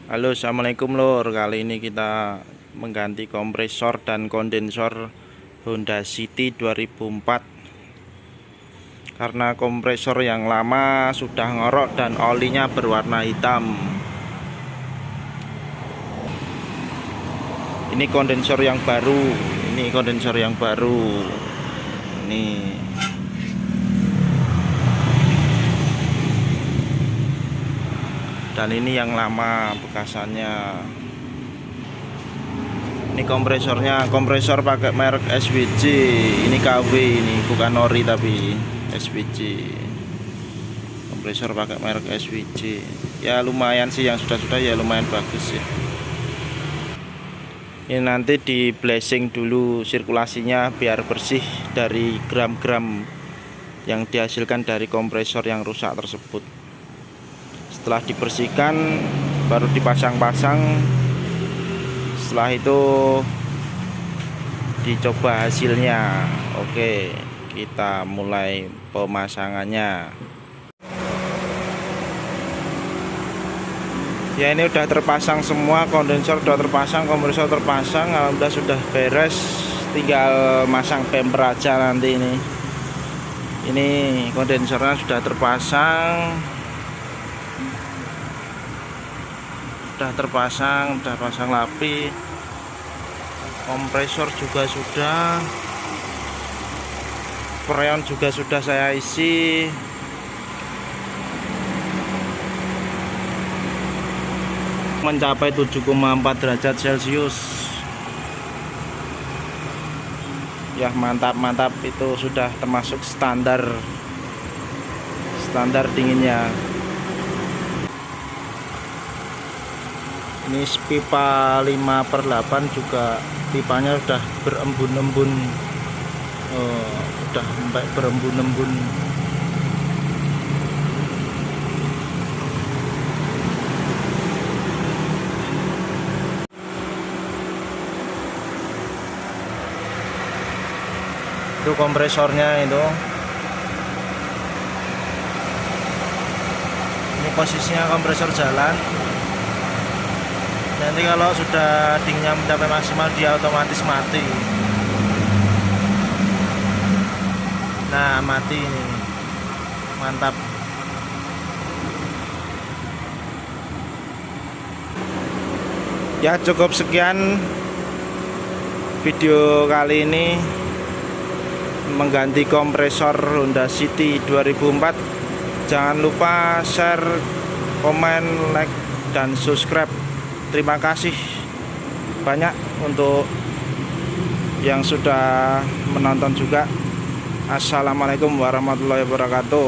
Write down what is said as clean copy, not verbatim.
Halo, assalamualaikum lor. Kali ini kita mengganti kompresor dan kondensor Honda City 2004 karena kompresor yang lama sudah ngorok dan olinya berwarna hitam. Ini kondensor yang baru. Ini dan ini yang lama bekasannya. Ini kompresor pakai merek SWJ. Ini KW, ini bukan ori tapi SWJ. Kompresor pakai merek SWJ. Ya lumayan sih, yang sudah ya lumayan bagus ya. Ini nanti di blessing dulu sirkulasinya biar bersih dari gram-gram yang dihasilkan dari kompresor yang rusak tersebut. Setelah dibersihkan baru dipasang-pasang. Setelah itu dicoba hasilnya. Oke, kita mulai pemasangannya. Ya, ini udah terpasang semua, kondensor udah terpasang, kompresor terpasang, alhamdulillah sudah beres. Tinggal masang bumper aja nanti ini. Ini kondensornya sudah terpasang. Udah pasang lapi. Kompresor juga sudah. Freon juga sudah saya isi. Mencapai 7,4 derajat Celcius. Ya, mantap, itu sudah termasuk standar dinginnya. Ini pipa 5/8 juga pipanya sudah berembun-embun. Udah sampai berembun-embun. Itu kompresornya itu. Ini posisinya kompresor jalan. Nanti kalau sudah dinginnya mencapai maksimal dia otomatis mati. Nah, mati ini. Mantap. Ya, cukup sekian video kali ini mengganti kompresor Honda City 2004. Jangan lupa share, komen, like, dan subscribe. Terima kasih banyak untuk yang sudah menonton juga. Assalamualaikum warahmatullahi wabarakatuh.